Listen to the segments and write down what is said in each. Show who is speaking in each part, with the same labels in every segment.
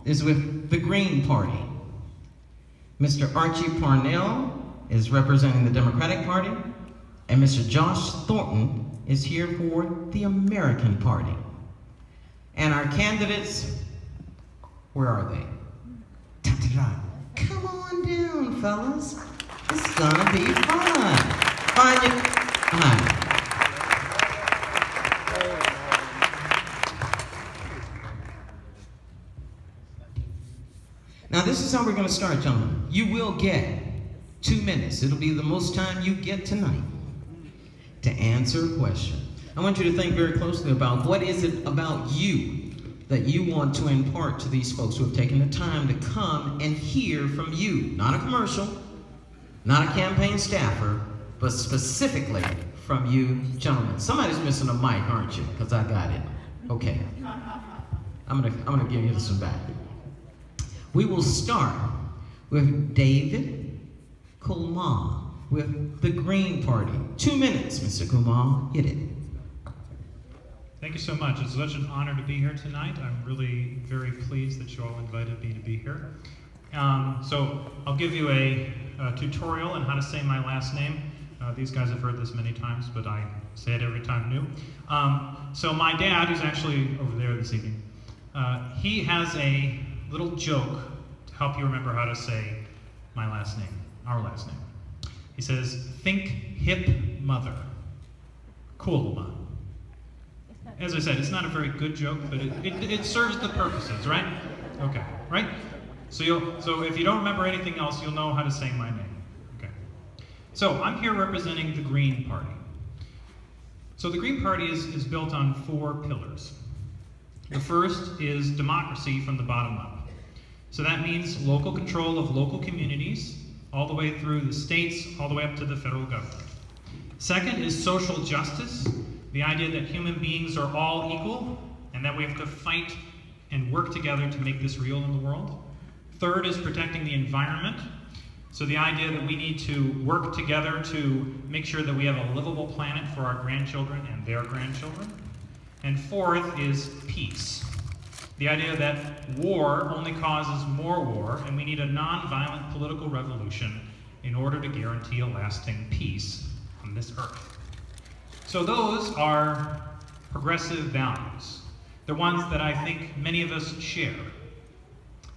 Speaker 1: is with the Green Party. Mr. Archie Parnell is representing the Democratic Party, and Mr. Josh Thornton is here for the American Party. And our candidates, where are they? Ta-ta-da. Come on down, fellas. It's gonna be fun. Find it. Now this is how we're gonna start, gentlemen. You will get 2 minutes. It'll be the most time you get tonight to answer a question. I want you to think very closely about what is it about you that you want to impart to these folks who have taken the time to come and hear from you. Not a commercial, not a campaign staffer, but specifically from you gentlemen. Somebody's missing a mic, aren't you? Because I got it. Okay. I'm gonna give you this one back. We will start with David Kumar with the Green Party. 2 minutes, Mr. Kumar. Hit it.
Speaker 2: Thank you so much. It's such an honor to be here tonight. I'm really very pleased that you all invited me to be here. So I'll give you a tutorial on how to say my last name. These guys have heard this many times, but I say it every time new. So my dad, who's actually over there this evening, he has a little joke to help you remember how to say my last name, our last name. He says, think hip mother, cool ma. As I said, it's not a very good joke, but it serves the purposes, right? Okay, right? So if you don't remember anything else, you'll know how to say my name. Okay. So I'm here representing the Green Party. So the Green Party is built on 4 pillars. The first is democracy from the bottom up. So that means local control of local communities, all the way through the states, all the way up to the federal government. Second is social justice, the idea that human beings are all equal and that we have to fight and work together to make this real in the world. Third is protecting the environment. So the idea that we need to work together to make sure that we have a livable planet for our grandchildren and their grandchildren. And fourth is peace. The idea that war only causes more war, and we need a non-violent political revolution in order to guarantee a lasting peace on this earth. So those are progressive values. They're ones that I think many of us share.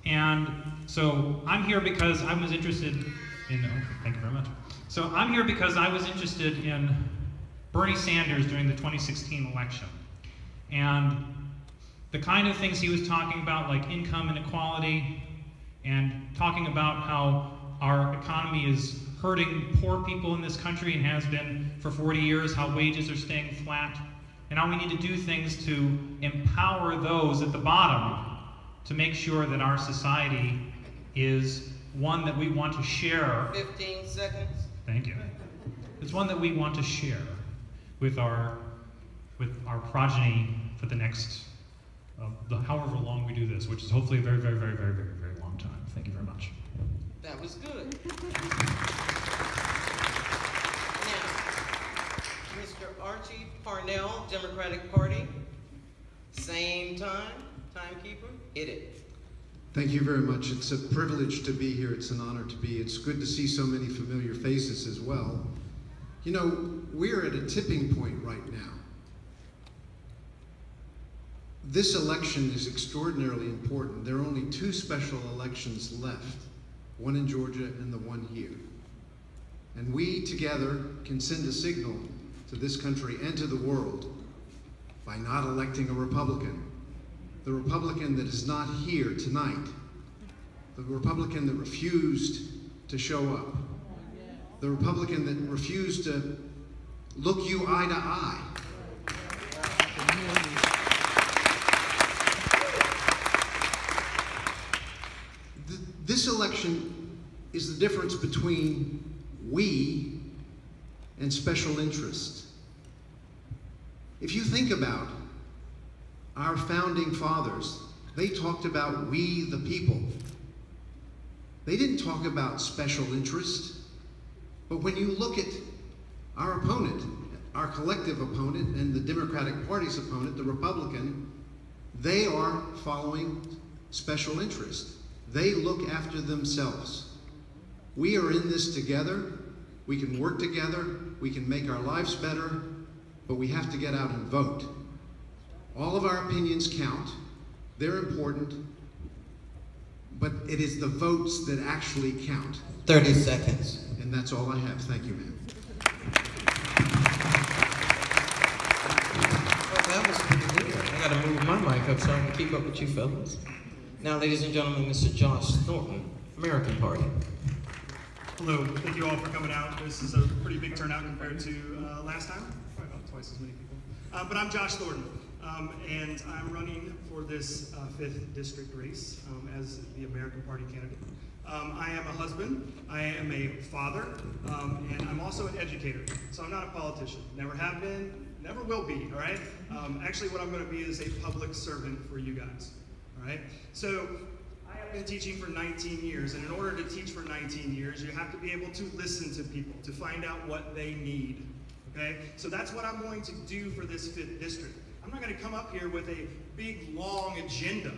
Speaker 2: And so I'm here because I was interested in, thank you very much. So I'm here because I was interested in Bernie Sanders during the 2016 election. And the kind of things he was talking about, like income inequality, and talking about how our economy is hurting poor people in this country and has been for 40 years, how wages are staying flat, and how we need to do things to empower those at the bottom to make sure that our society is one that we want to share.
Speaker 1: 15 seconds.
Speaker 2: Thank you. It's one that we want to share with our progeny for the next, however long we do this, which is hopefully a very, very, very, very, very, very long time. Thank you very much.
Speaker 1: That was good. Now, Mr. Archie Parnell, Democratic Party, same time, timekeeper, hit it.
Speaker 3: Thank you very much. It's a privilege to be here. It's an honor to be. It's good to see so many familiar faces as well. You know, we're at a tipping point right now. This election is extraordinarily important. There are only 2 special elections left, one in Georgia and the one here. And we together can send a signal to this country and to the world by not electing a Republican. The Republican that is not here tonight. The Republican that refused to show up. The Republican that refused to look you eye to eye. This election is the difference between we and special interest. If you think about our founding fathers, they talked about we the people. They didn't talk about special interest. But when you look at our opponent, our collective opponent, and the Democratic Party's opponent, the Republican, they are following special interest. They look after themselves. We are in this together. We can work together. We can make our lives better, but we have to get out and vote. All of our opinions count. They're important, but it is the votes that actually count.
Speaker 1: 30 seconds.
Speaker 3: And that's all I have. Thank you, ma'am.
Speaker 1: Well, that was pretty good. I got to move my mic up so I can keep up with you fellas. Now, ladies and gentlemen, Mr. Josh Thornton, American Party.
Speaker 4: Hello, thank you all for coming out. This is a pretty big turnout compared to last time, probably about twice as many people. But I'm Josh Thornton, and I'm running for this 5th district race as the American Party candidate. I am a husband, I am a father, and I'm also an educator. So I'm not a politician, never have been, never will be, all right? Actually, what I'm going to be is a public servant for you guys, all right? So I have been teaching for 19 years, and in order to teach for 19 years, you have to be able to listen to people, to find out what they need, okay? So that's what I'm going to do for this 5th district. I'm not going to come up here with a big, long agenda,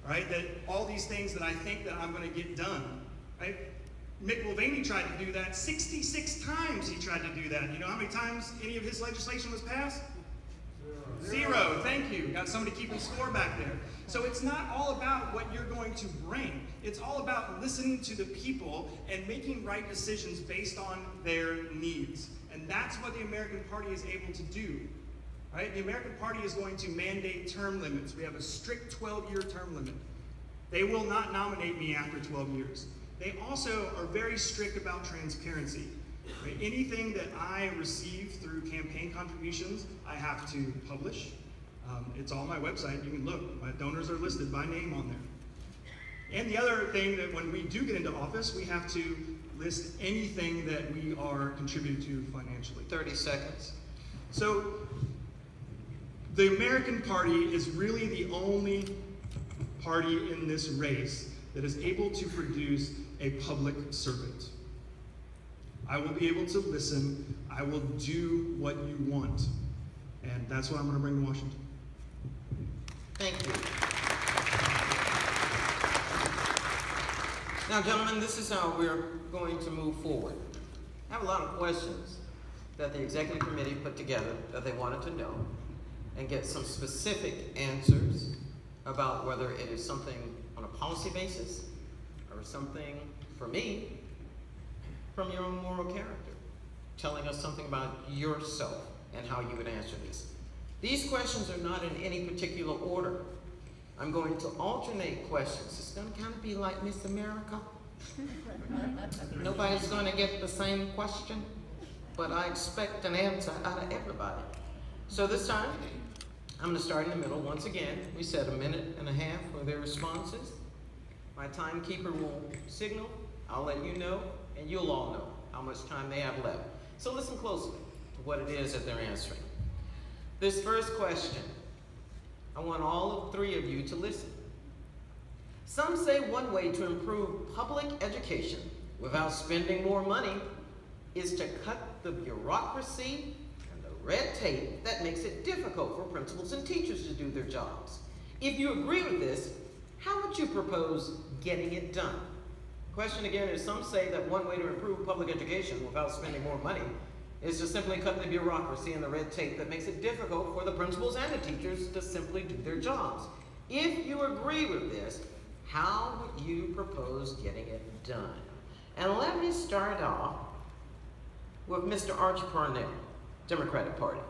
Speaker 4: right? That all these things that I think that I'm going to get done, right? Mick Mulvaney tried to do that 66 times. He tried to do that. You know how many times any of his legislation was passed? Zero. Thank you. Got somebody keeping score back there. So it's not all about what you're going to bring. It's all about listening to the people and making right decisions based on their needs. And that's what the American Party is able to do. Right? The American Party is going to mandate term limits. We have a strict 12-year term limit. They will not nominate me after 12 years. They also are very strict about transparency. Right? Anything that I receive through campaign contributions, I have to publish. It's on my website. You can look. My donors are listed by name on there. And the other thing that when we do get into office, we have to list anything that we are contributing to financially.
Speaker 1: 30 seconds.
Speaker 4: So the American Party is really the only party in this race that is able to produce a public servant. I will be able to listen. I will do what you want. And that's what I'm going to bring to Washington.
Speaker 1: Thank you. Now, gentlemen, this is how we're going to move forward. I have a lot of questions that the executive committee put together that they wanted to know and get some specific answers about whether it is something on a policy basis or something, for me, from your own moral character, telling us something about yourself and how you would answer this. These questions are not in any particular order. I'm going to alternate questions. It's going to kind of be like Miss America. Nobody's going to get the same question, but I expect an answer out of everybody. So this time, I'm going to start in the middle. Once again, we said 1.5 minutes for their responses. My timekeeper will signal. I'll let you know, and you'll all know how much time they have left. So listen closely to what it is that they're answering. This first question, I want all 3 of you to listen. Some say one way to improve public education without spending more money is to cut the bureaucracy and the red tape that makes it difficult for principals and teachers to do their jobs. If you agree with this, how would you propose getting it done? The question again is, some say that one way to improve public education without spending more money is to simply cut the bureaucracy and the red tape that makes it difficult for the principals and the teachers to simply do their jobs. If you agree with this, how would you propose getting it done? And let me start off with Mr. Archie Parnell, Democratic Party.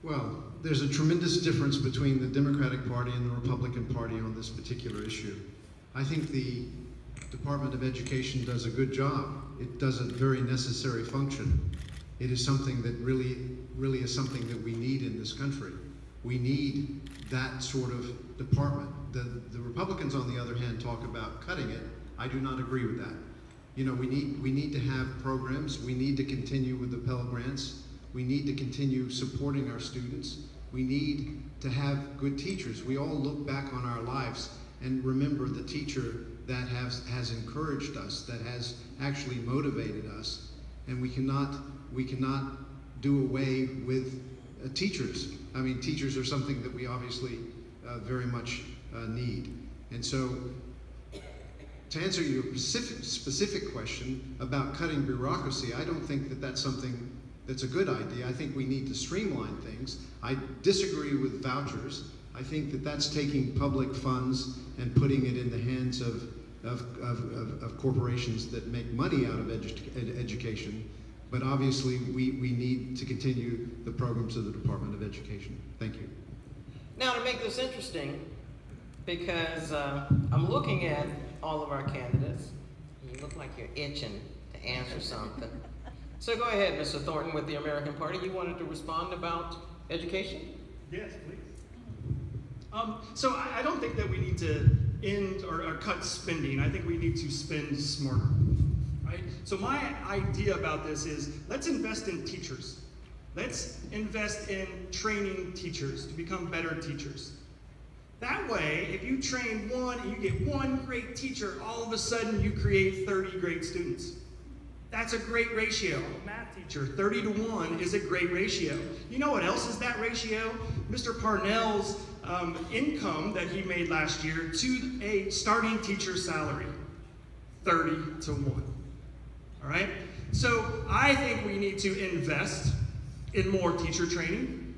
Speaker 3: Well, there's a tremendous difference between the Democratic Party and the Republican Party on this particular issue. I think the Department of Education does a good job. It does a very necessary function. It is something that really is something that we need in this country. We need that sort of department. The Republicans, on the other hand, talk about cutting it. I do not agree with that. You know, we need to have programs. We need to continue with the Pell Grants. We need to continue supporting our students. We need to have good teachers. We all look back on our lives and remember the teacher that has encouraged us, that has actually motivated us, and we cannot do away with teachers. I mean, teachers are something that we obviously very much need. And so, to answer your specific question about cutting bureaucracy, I don't think that that's something that's a good idea. I think we need to streamline things. I disagree with vouchers. I think that that's taking public funds and putting it in the hands of corporations that make money out of education. But obviously, we need to continue the programs of the Department of Education. Thank you.
Speaker 1: Now, to make this interesting, because I'm looking at all of our candidates, you look like you're itching to answer something. So go ahead, Mr. Thornton, with the American Party. You wanted to respond about education?
Speaker 4: Yes, please. So I don't think that we need to end or cut spending. I think we need to spend smarter, right? So my idea about this is, let's invest in teachers. Let's invest in training teachers to become better teachers. That way, if you train one and you get one great teacher, all of a sudden you create 30 great students. That's a great ratio. A math teacher, 30 to 1 is a great ratio. You know what else is that ratio? Mr. Parnell's income that he made last year to a starting teacher's salary, 30 to 1. All right? So I think we need to invest in more teacher training.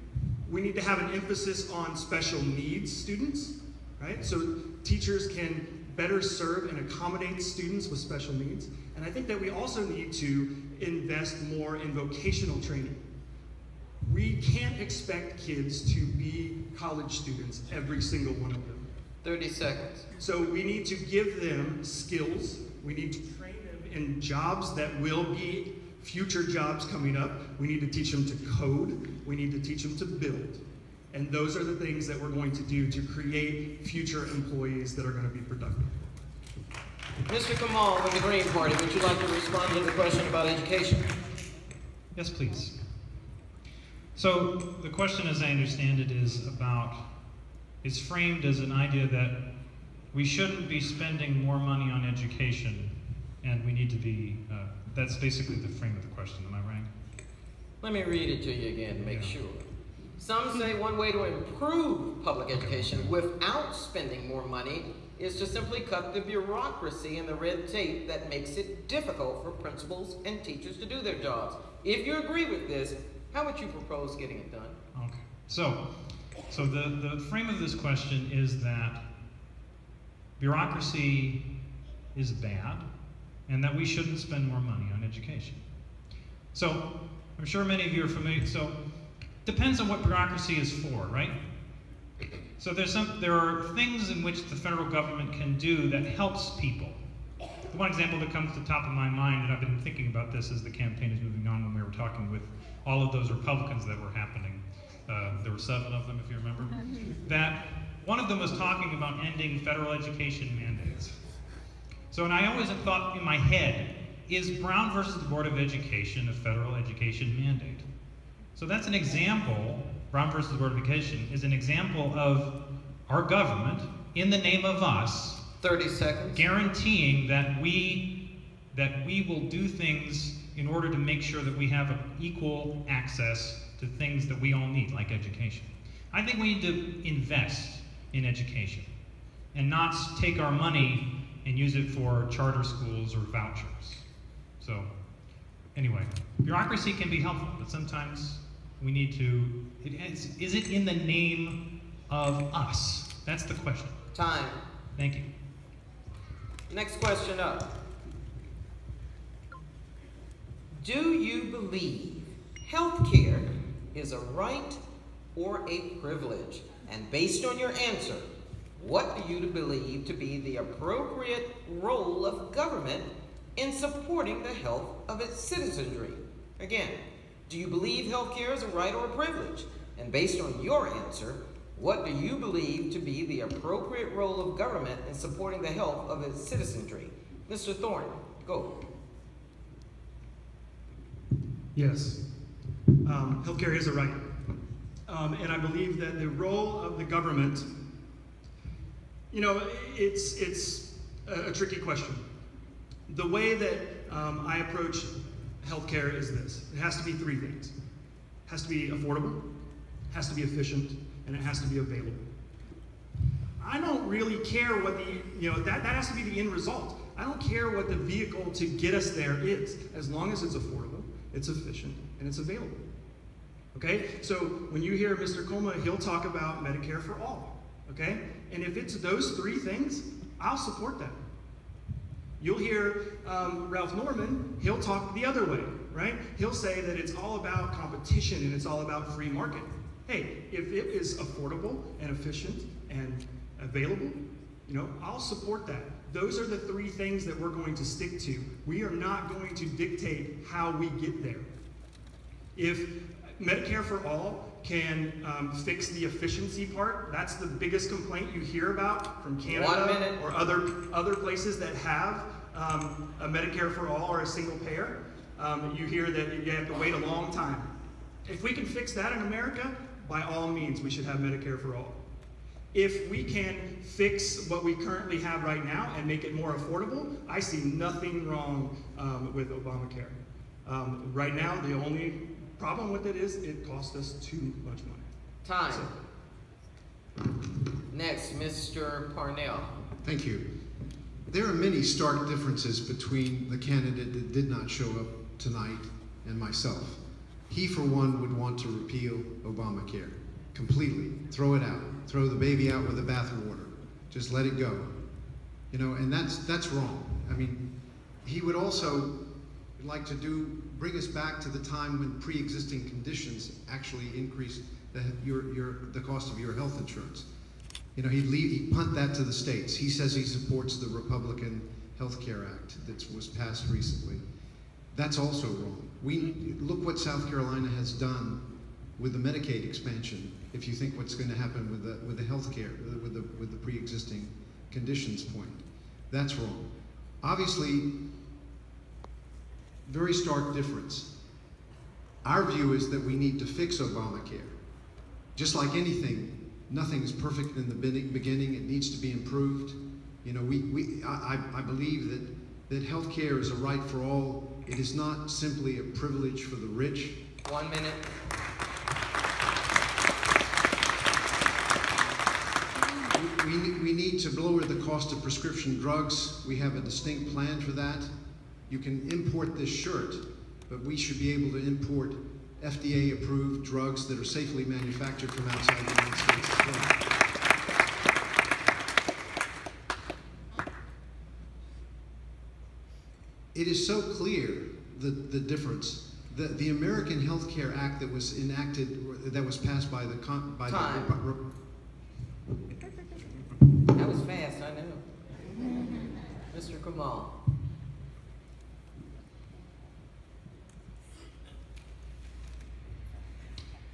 Speaker 4: We need to have an emphasis on special needs students, right? So teachers can better serve and accommodate students with special needs. And I think that we also need to invest more in vocational training. We can't expect kids to be college students, every single one of them.
Speaker 1: 30 seconds.
Speaker 4: So we need to give them skills. We need to train them in jobs that will be future jobs coming up. We need to teach them to code. We need to teach them to build. And those are the things that we're going to do to create future employees that are going to be productive.
Speaker 1: Mr. Kamal with the Green Party, would you like to respond to the question about education?
Speaker 2: Yes, please. So the question, as I understand it, is framed as an idea that we shouldn't be spending more money on education, and we need to be, that's basically the frame of the question, am I right?
Speaker 1: Let me read it to you again to make sure. Some say one way to improve public education without spending more money is to simply cut the bureaucracy and the red tape that makes it difficult for principals and teachers to do their jobs. If you agree with this, how would you propose getting it done?
Speaker 2: Okay. So the frame of this question is that bureaucracy is bad and that we shouldn't spend more money on education. So I'm sure many of you are familiar. So depends on what bureaucracy is for, right? So there are things in which the federal government can do that helps people. The one example that comes to the top of my mind, and I've been thinking about this as the campaign is moving on when we were talking with all of those Republicans that were happening. There were 7 of them, if you remember. That one of them was talking about ending federal education mandates. So, and I always have thought in my head, is Brown versus the Board of Education a federal education mandate? So that's an example, Brown versus the Board of Education is an example of our government, in the name of us,
Speaker 1: 30 seconds.
Speaker 2: Guaranteeing that we will do things in order to make sure that we have equal access to things that we all need, like education. I think we need to invest in education and not take our money and use it for charter schools or vouchers. So, anyway, bureaucracy can be helpful, but sometimes we need to, is it in the name of us? That's the question.
Speaker 1: Time.
Speaker 2: Thank you.
Speaker 1: Next question up. Do you believe health care is a right or a privilege? And based on your answer, what do you believe to be the appropriate role of government in supporting the health of its citizenry? Again, do you believe health care is a right or a privilege? And based on your answer, what do you believe to be the appropriate role of government in supporting the health of its citizenry? Mr. Thornton, go.
Speaker 4: Yes. Healthcare is a right. And I believe that the role of the government, you know, it's a tricky question. The way that I approach healthcare is this. It has to be 3 things. It has to be affordable, it has to be efficient, and it has to be available. don't really care what that has to be the end result. I don't care what the vehicle to get us there is, as long as it's affordable, it's efficient, and it's available. Okay? So when you hear Mr. Coma, he'll talk about Medicare for all. Okay? And if it's those three things, I'll support that. You'll hear Ralph Norman, he'll talk the other way, right? He'll say that it's all about competition and it's all about free market. Hey, if it is affordable and efficient and available, I'll support that. Those are the three things that we're going to stick to. We are not going to dictate how we get there. If Medicare for all can fix the efficiency part, that's the biggest complaint you hear about from Canada or other places that have a Medicare for all or a single payer. You hear that you have to wait a long time. If we can fix that in America, by all means, we should have Medicare for all. If we can fix what we currently have right now and make it more affordable, I see nothing wrong with Obamacare. Right now, the only problem with it is it costs us too much money.
Speaker 1: Time. Next, Mr. Parnell.
Speaker 3: Thank you. There are many stark differences between the candidate that did not show up tonight and myself. He, for one, would want to repeal Obamacare completely. Throw it out. Throw the baby out with the bathwater. Just let it go. And that's wrong. I mean, he would also like to bring us back to the time when pre-existing conditions actually increased the cost of your health insurance. He'd punt that to the states. He says he supports the Republican Health Care Act that was passed recently. That's also wrong. Look what South Carolina has done with the Medicaid expansion. If you think what's going to happen with the health care, with the pre-existing conditions point, that's wrong. Obviously, very stark difference. Our view is that we need to fix Obamacare. Just like anything, nothing is perfect in the beginning. It needs to be improved. I believe that health care is a right for all. It is not simply a privilege for the rich.
Speaker 1: 1 minute.
Speaker 3: We need to lower the cost of prescription drugs. We have a distinct plan for that. You can import this shirt, but we should be able to import FDA-approved drugs that are safely manufactured from outside the United States as well. It is so clear, the difference. The American Health Care Act that was enacted, that was passed by the
Speaker 1: That was fast, I know. Mr. Kamal.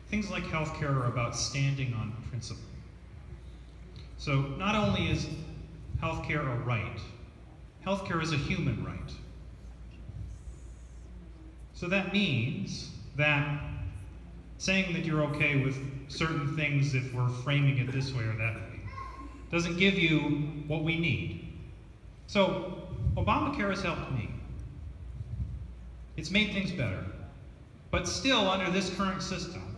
Speaker 2: Things like healthcare are about standing on principle. So not only is healthcare a right, healthcare is a human right. So that means that saying that you're okay with certain things if we're framing it this way or that way doesn't give you what we need. So Obamacare has helped me. It's made things better. But still, under this current system,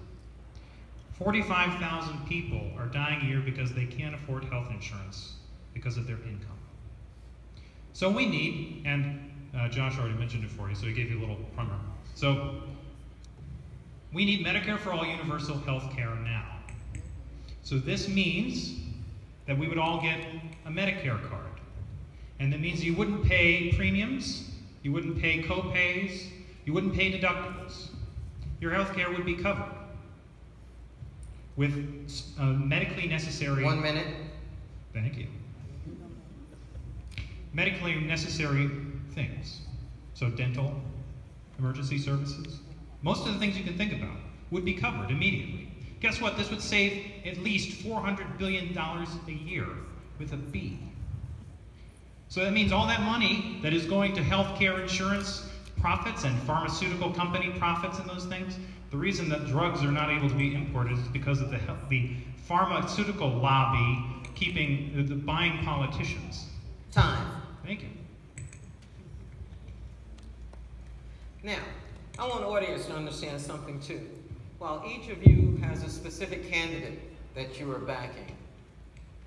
Speaker 2: 45,000 people are dying a year because they can't afford health insurance because of their income. So we need, and Josh already mentioned it for you, so he gave you a little primer. So we need Medicare for all universal health care now. So this means that we would all get a Medicare card. And that means you wouldn't pay premiums, you wouldn't pay co-pays, you wouldn't pay deductibles. Your health care would be covered with medically necessary...
Speaker 1: 1 minute.
Speaker 2: Thank you. Medically necessary things. So dental, emergency services, most of the things you can think about would be covered immediately. Guess what? This would save at least $400 billion a year with a B. So that means all that money that is going to healthcare insurance profits and pharmaceutical company profits and those things, the reason that drugs are not able to be imported is because of the pharmaceutical lobby keeping the buying politicians.
Speaker 1: Time.
Speaker 2: Thank you.
Speaker 1: Now, I want the audience to understand something too. While each of you has a specific candidate that you are backing,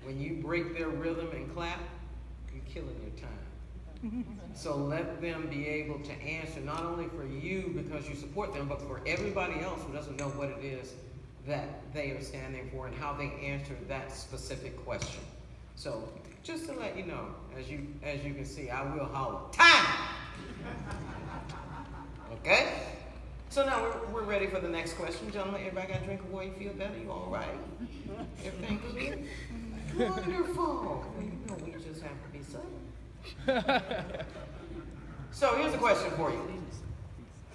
Speaker 1: When you break their rhythm and clap, you're killing your time. So let them be able to answer, not only for you because you support them, but for everybody else who doesn't know what it is that they are standing for and how they answer that specific question. So just to let you know, as you can see, I will holler, time! Okay? So now we're ready for the next question. Gentlemen, everybody got a drink of water? You feel better? You all right? Everything good? Wonderful. Well, you know we just have to be silent. So here's a question for you.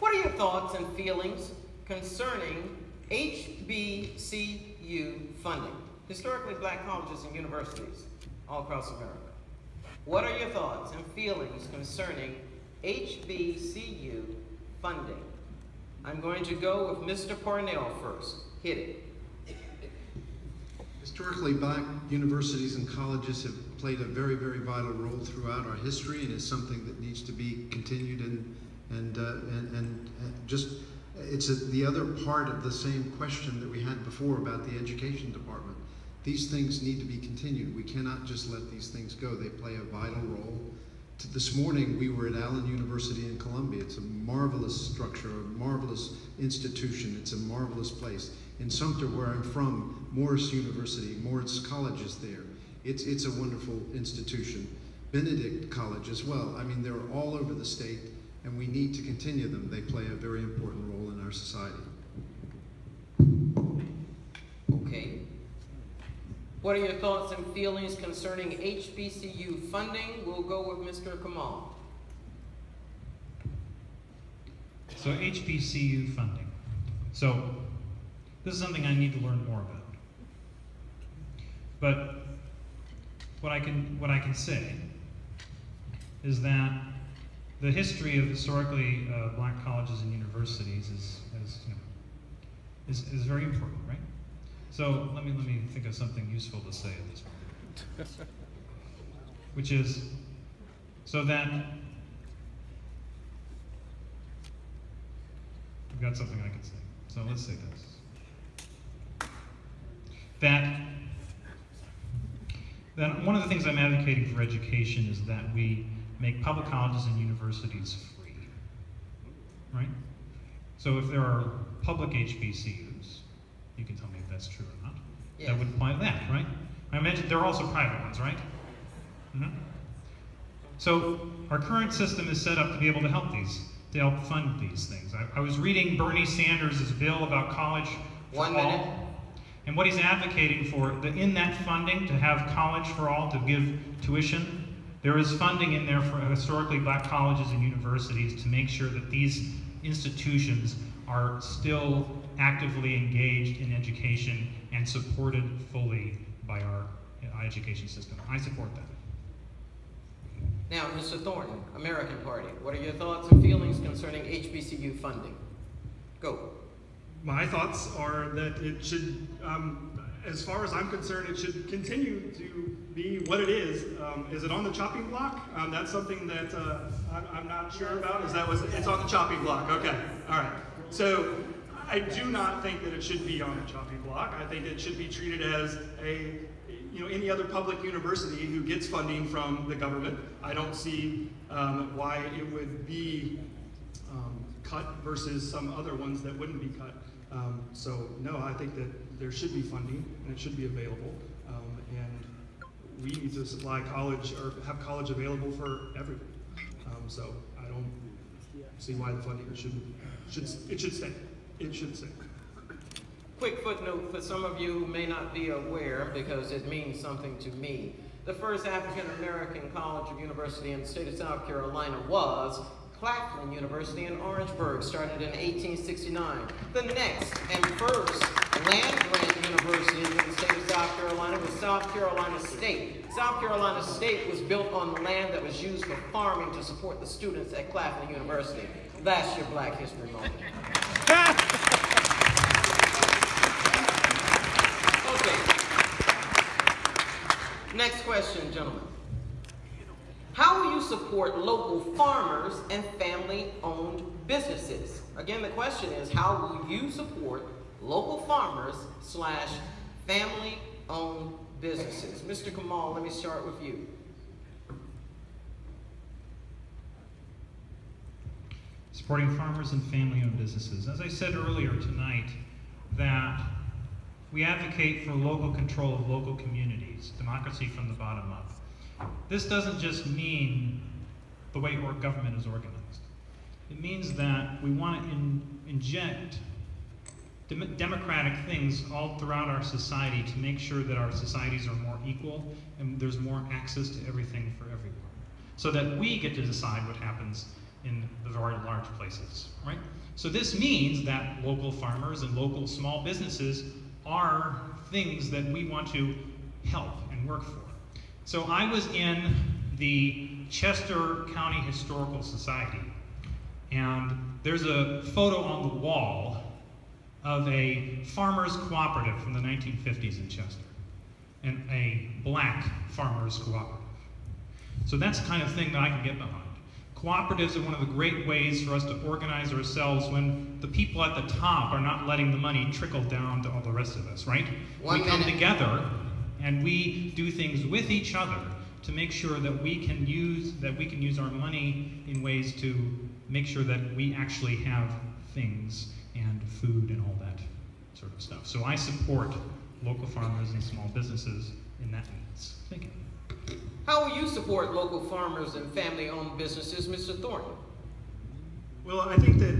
Speaker 1: What are your thoughts and feelings concerning HBCU funding? Historically black colleges and universities all across America. What are your thoughts and feelings concerning HBCU funding? I'm going to go with Mr. Parnell first. Hit it.
Speaker 3: Historically, black universities and colleges have played a very, very vital role throughout our history, and is something that needs to be continued and just, it's the other part of the same question that we had before about the education department. These things need to be continued. We cannot just let these things go. They play a vital role. This morning we were at Allen University in Columbia. It's a marvelous structure, a marvelous institution. It's a marvelous place. In Sumter, where I'm from, Morris University, Morris College is there. It's a wonderful institution. Benedict College as well. I mean, they're all over the state, and we need to continue them. They play a very important role in our society.
Speaker 1: Okay. What are your thoughts and feelings concerning HBCU funding? We'll go with Mr. Kamal.
Speaker 2: So HBCU funding. So this is something I need to learn more about. But what I can say is that the history of historically black colleges and universities is very important, right? So let me think of something useful to say at this point, which is so that I've got something I can say. So let's say this: that one of the things I'm advocating for education is that we make public colleges and universities free, right? So if there are public HBCUs, you can tell me if that's true or not. Yes. That would apply to that, right? I mentioned there are also private ones, right? Mm-hmm. So our current system is set up to be able to help fund these things. I was reading Bernie Sanders' bill about college for all. And what he's advocating for, in that funding, to have college for all, to give tuition, there is funding in there for historically black colleges and universities to make sure that these institutions are still actively engaged in education and supported fully by our education system. I support that.
Speaker 1: Now, Mr. Thornton, American Party, what are your thoughts and feelings concerning HBCU funding? Go.
Speaker 4: My thoughts are that it should, as far as I'm concerned, it should continue to be what it is. Is it on the chopping block? That's something that I'm not sure about. It's on the chopping block. Okay. All right. So I do not think that it should be on the chopping block. I think it should be treated as any other public university who gets funding from the government. I don't see why it would be cut versus some other ones that wouldn't be cut. So no, I think that there should be funding and it should be available. And we need to supply college or have college available for everyone. So I don't see why the funding should stay. It should stay.
Speaker 1: Quick footnote for some of you who may not be aware, because it means something to me. The first African-American college or university in the state of South Carolina was Claflin University in Orangeburg, started in 1869. The next and first land-grant university in the state of South Carolina was South Carolina State. South Carolina State was built on land that was used for farming to support the students at Claflin University. That's your Black History moment. Okay. Next question, gentlemen. How will you support local farmers and family-owned businesses? Again, the question is, how will you support local farmers / family-owned businesses. Mr. Kamal, let me start with you.
Speaker 2: Supporting farmers and family-owned businesses. As I said earlier tonight, that we advocate for local control of local communities, democracy from the bottom up. This doesn't just mean the way our government is organized. It means that we want to inject democratic things all throughout our society to make sure that our societies are more equal and there's more access to everything for everyone, so that we get to decide what happens in the very large places, right? So this means that local farmers and local small businesses are things that we want to help and work for. So I was in the Chester County Historical Society, and there's a photo on the wall of a farmers cooperative from the 1950s in Chester, and a black farmers cooperative. So that's the kind of thing that I can get behind. Cooperatives are one of the great ways for us to organize ourselves when the people at the top are not letting the money trickle down to all the rest of us, right? We come together and we do things with each other to make sure that we can use our money in ways to make sure that we actually have things and food and all that sort of stuff. So I support local farmers and small businesses in that means. Thank you.
Speaker 1: How will you support local farmers and family-owned businesses, Mr. Thornton?
Speaker 4: Well, I think that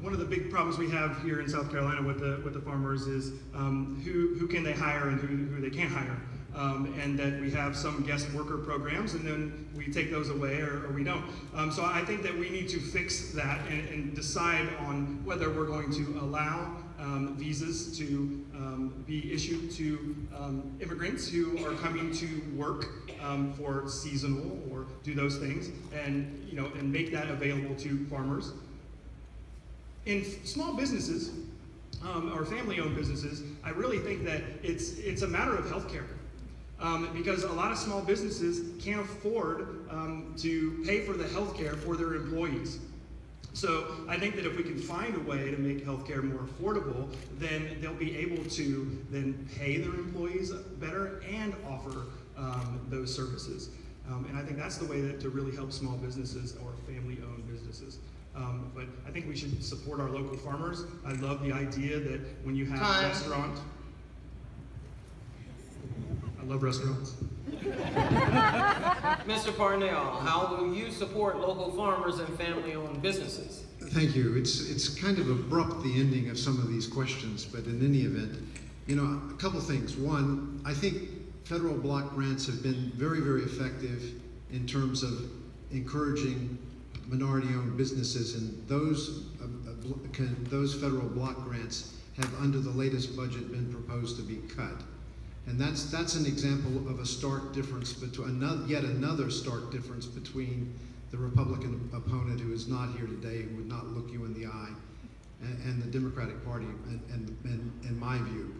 Speaker 4: one of the big problems we have here in South Carolina with the farmers is who can they hire and who they can't hire. And that we have some guest worker programs, and then we take those away or we don't. So I think that we need to fix that and decide on whether we're going to allow visas to be issued to immigrants who are coming to work for seasonal or do those things, and and make that available to farmers. In small businesses or family-owned businesses, I really think that it's a matter of healthcare. Because a lot of small businesses can't afford to pay for the health care for their employees. So I think that if we can find a way to make healthcare more affordable, then they'll be able to then pay their employees better and offer those services. And I think that's the way to really help small businesses or family-owned businesses. But I think we should support our local farmers. I love the idea that when you have a restaurant, I love restaurants.
Speaker 1: Mr. Parnell, how will you support local farmers and family-owned businesses?
Speaker 3: Thank you. It's kind of abrupt, the ending of some of these questions, but in any event, a couple things. One, I think federal block grants have been very, very effective in terms of encouraging minority-owned businesses, and those federal block grants have, under the latest budget, been proposed to be cut. And that's an example of a stark difference between yet another stark difference between the Republican opponent, who is not here today, who would not look you in the eye, and the Democratic Party, and in my view.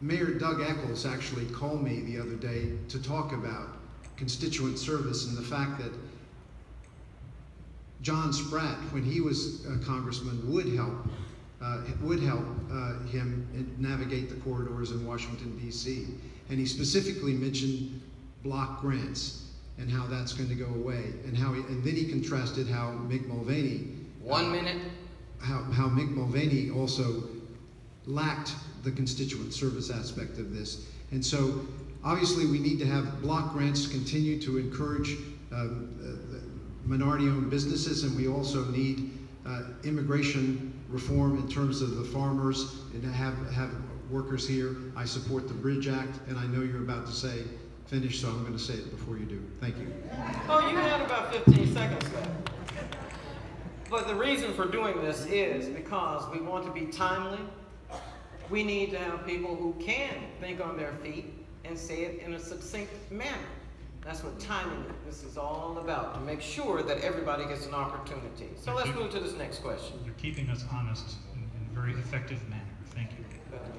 Speaker 3: Mayor Doug Eccles actually called me the other day to talk about constituent service and the fact that John Spratt, when he was a congressman, would help him navigate the corridors in Washington, D.C. And he specifically mentioned block grants and how that's going to go away, and then he contrasted how Mick Mulvaney.
Speaker 1: 1 minute.
Speaker 3: How Mick Mulvaney also lacked the constituent service aspect of this. And so obviously we need to have block grants continue to encourage minority-owned businesses, and we also need immigration reform in terms of the farmers and to have workers here. I support the Bridge Act, and I know you're about to say finish, so I'm going to say it before you do. Thank you.
Speaker 1: Oh, you had about 15 seconds left. But the reason for doing this is because we want to be timely. We need to have people who can think on their feet and say it in a succinct manner. That's what timing this is all about, to make sure that everybody gets an opportunity. So let's move to this next question.
Speaker 2: You're keeping us honest in a very effective manner. Thank you.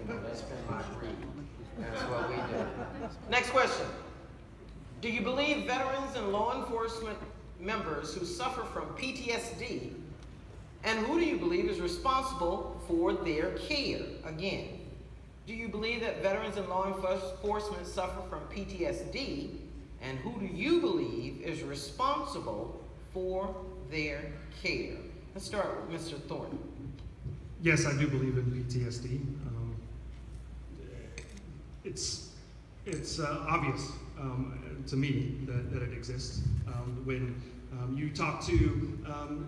Speaker 1: Well, that's been my creed. That's what we do. Next question. Do you believe veterans and law enforcement members who suffer from PTSD, and who do you believe is responsible for their care? Again, Do you believe that veterans and law enforcement suffer from PTSD? And who do you believe is responsible for their care? Let's start with Mr. Thornton.
Speaker 4: Yes, I do believe in PTSD. It's obvious to me that it exists. When you talk to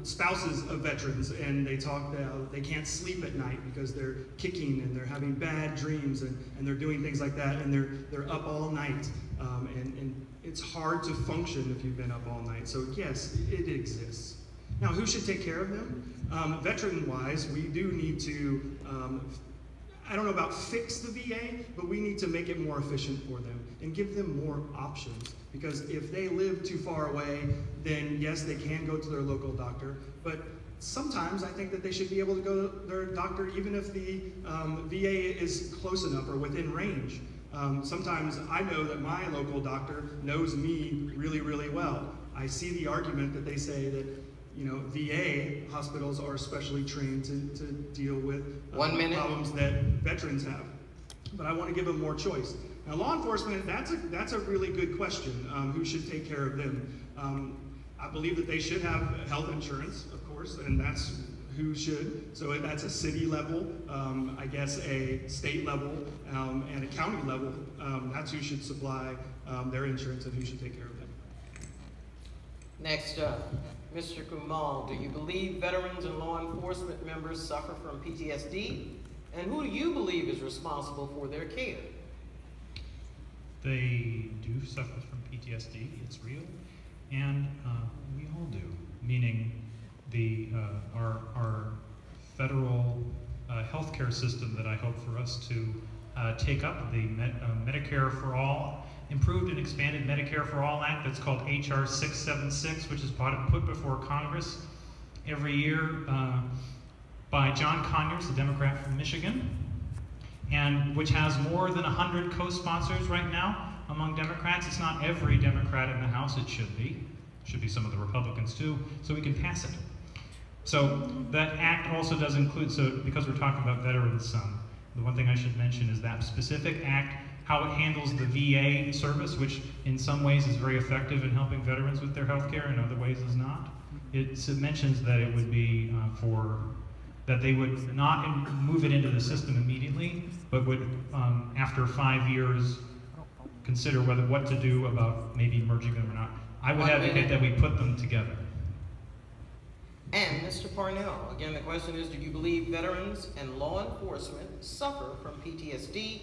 Speaker 4: spouses of veterans and they talk that they can't sleep at night because they're kicking and they're having bad dreams and they're doing things like that, and they're up all night, and it's hard to function if you've been up all night. So yes, it exists. Now, who should take care of them? Veteran-wise, we do need to, I don't know about fix the VA, but we need to make it more efficient for them and give them more options. Because if they live too far away, then yes, they can go to their local doctor, but sometimes I think that they should be able to go to their doctor even if the VA is close enough or within range. Sometimes I know that my local doctor knows me really, really well. I see the argument that they say that, you know, VA hospitals are especially trained to deal with problems that veterans have. But I want to give them more choice. Now, law enforcement, that's a really good question. Who should take care of them? I believe that they should have health insurance, of course, and that's who should. So that's a city level, I guess a state level, and a county level. That's who should supply their insurance and who should take care of them.
Speaker 1: Next up, Mr. Kumal, do you believe veterans and law enforcement members suffer from PTSD? And who do you believe is responsible for their care?
Speaker 2: They do suffer from PTSD, it's real, and we all do, meaning our federal healthcare system that I hope for us to take up, the Medicare for All, Improved and Expanded Medicare for All Act, that's called HR 676, which is put before Congress every year by John Conyers, the Democrat from Michigan, and which has more than 100 co-sponsors right now among Democrats. It's not every Democrat in the House, it should be. It should be some of the Republicans too, so we can pass it. So that act also does include, so because we're talking about veterans, the one thing I should mention is that specific act, how it handles the VA service, which in some ways is very effective in helping veterans with their health care, in other ways is not. It mentions that it would be that they would not move it into the system immediately, but would, after 5 years, consider what to do about maybe merging them or not. I would advocate that we put them together.
Speaker 1: And Mr. Parnell, again, the question is, do you believe veterans and law enforcement suffer from PTSD?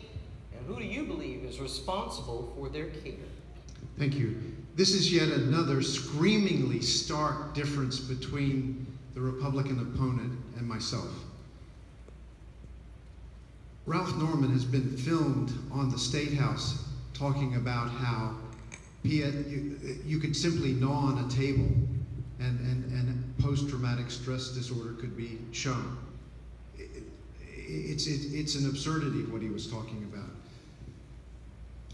Speaker 1: And who do you believe is responsible for their care?
Speaker 3: Thank you. This is yet another screamingly stark difference between the Republican opponent and myself. Ralph Norman has been filmed on the State House talking about how you could simply gnaw on a table and post-traumatic stress disorder could be shown. It's an absurdity what he was talking about.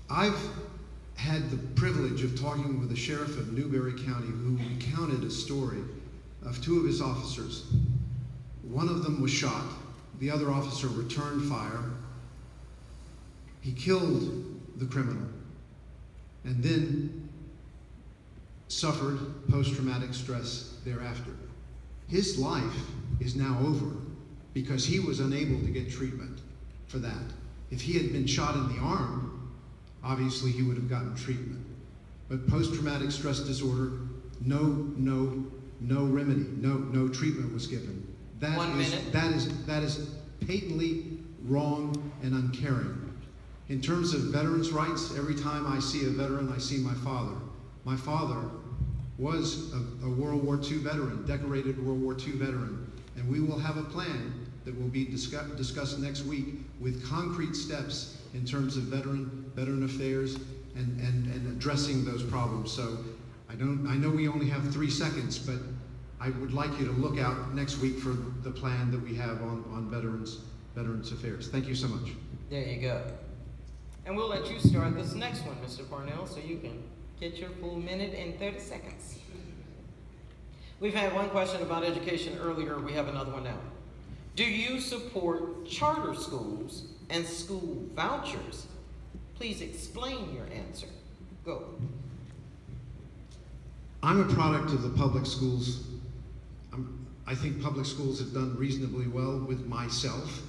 Speaker 3: I've had the privilege of talking with the sheriff of Newberry County who recounted a story of two of his officers. One of them was shot. The other officer returned fire. He killed the criminal and then suffered post-traumatic stress thereafter. His life is now over because he was unable to get treatment for that. If he had been shot in the arm, obviously he would have gotten treatment. But post-traumatic stress disorder, no remedy, no treatment was given. That is patently wrong and uncaring. In terms of veterans' rights, every time I see a veteran, I see my father. My father was a World War II veteran, decorated World War II veteran, and we will have a plan that will be discussed next week with concrete steps in terms of veteran affairs and addressing those problems. So I know we only have 3 seconds, but I would like you to look out next week for the plan that we have on veterans affairs. Thank you so much.
Speaker 1: There you go. And we'll let you start this next one, Mr. Parnell, so you can get your full minute and 30 seconds. We've had one question about education earlier. We have another one now. Do you support charter schools and school vouchers? Please explain your answer. Go.
Speaker 3: I'm a product of the public schools. I think public schools have done reasonably well with myself.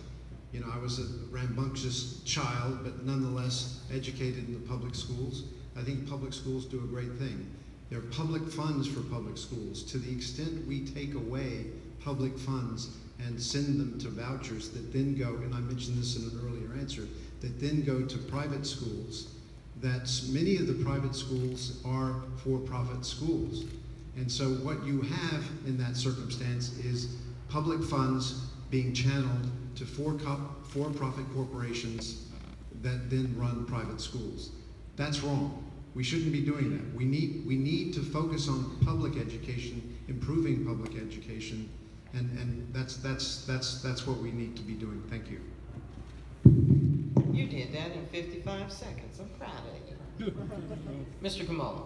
Speaker 3: You know, I was a rambunctious child, but nonetheless educated in the public schools. I think public schools do a great thing. There are public funds for public schools. To the extent we take away public funds and send them to vouchers that then go, and I mentioned this in an earlier answer, that then go to private schools, that many of the private schools are for-profit schools. And so what you have in that circumstance is public funds being channeled to for-profit corporations that then run private schools. That's wrong. We shouldn't be doing that. We need to focus on public education, improving public education, and that's what we need to be doing. Thank you.
Speaker 1: You did that in 55 seconds. I'm proud of you. Mr. Kamala.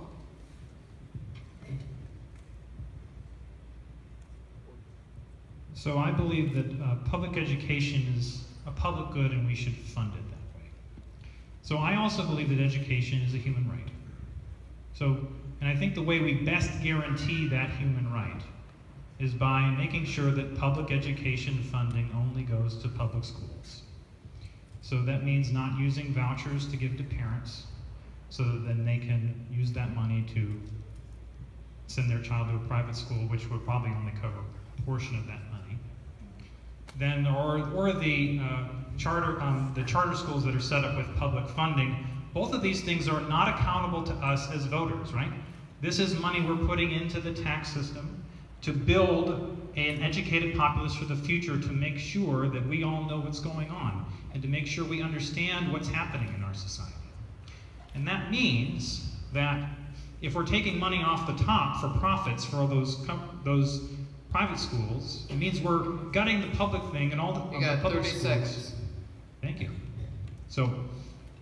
Speaker 2: So I believe that public education is a public good and we should fund it that way. So I also believe that education is a human right. And I think the way we best guarantee that human right is by making sure that public education funding only goes to public schools. So that means not using vouchers to give to parents so that then they can use that money to send their child to a private school, which would probably only cover a portion of that money. Then, or the charter schools that are set up with public funding, both of these things are not accountable to us as voters, right? This is money we're putting into the tax system to build an educated populace for the future, to make sure that we all know what's going on and to make sure we understand what's happening in our society. And that means that if we're taking money off the top for profits for all those private schools, it means we're gutting the public thing and all the,
Speaker 1: you got
Speaker 2: the public
Speaker 1: 30
Speaker 2: schools.
Speaker 1: seconds.
Speaker 2: Thank you. So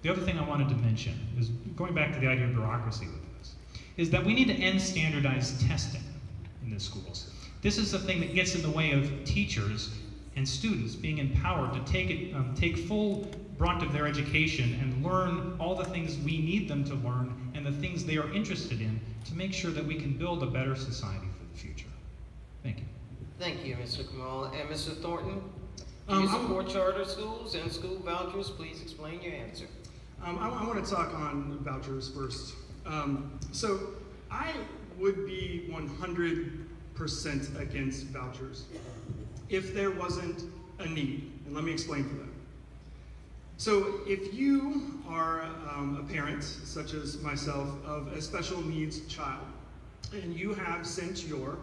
Speaker 2: the other thing I wanted to mention is, going back to the idea of bureaucracy with this, is that we need to end standardized testing in the schools. This is the thing that gets in the way of teachers and students being empowered to take full brunt of their education and learn all the things we need them to learn and the things they are interested in to make sure that we can build a better society for the future. Thank you.
Speaker 1: Thank you, Mr. Kamal. And Mr. Thornton, do you support charter schools and school vouchers? Please explain your answer.
Speaker 4: I want to talk on vouchers first. So I would be 100% against vouchers if there wasn't a need. And let me explain for that. So if you are a parent, such as myself, of a special needs child, and you have sent your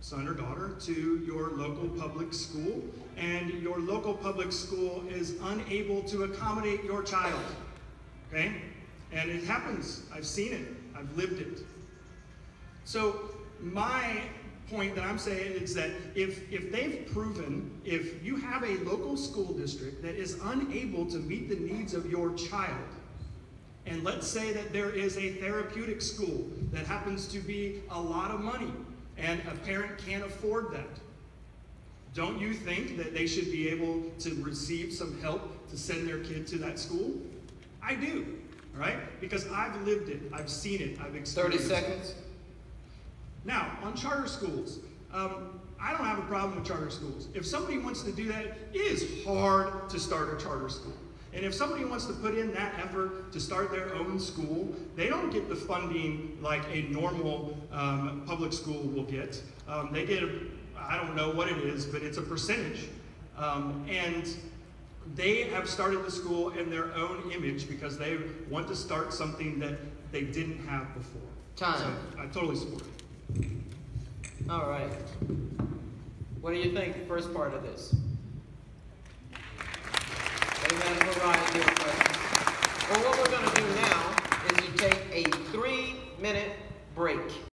Speaker 4: son or daughter to your local public school, and your local public school is unable to accommodate your child, okay? And it happens. I've seen it. I've lived it. So my point that I'm saying is that if they've proven, if you have a local school district that is unable to meet the needs of your child, and let's say that there is a therapeutic school that happens to be a lot of money, and a parent can't afford that, don't you think that they should be able to receive some help to send their kid to that school? I do, all right? Because I've lived it, I've seen it, I've experienced
Speaker 1: 30 seconds.
Speaker 4: it. Now, on charter schools, I don't have a problem with charter schools. If somebody wants to do that, it is hard to start a charter school. And if somebody wants to put in that effort to start their own school, they don't get the funding like a normal public school will get. They get, I don't know what it is, but it's a percentage. And they have started the school in their own image because they want to start something that they didn't have before.
Speaker 1: Time.
Speaker 4: So I totally support it.
Speaker 1: All right. What do you think, the first part of this?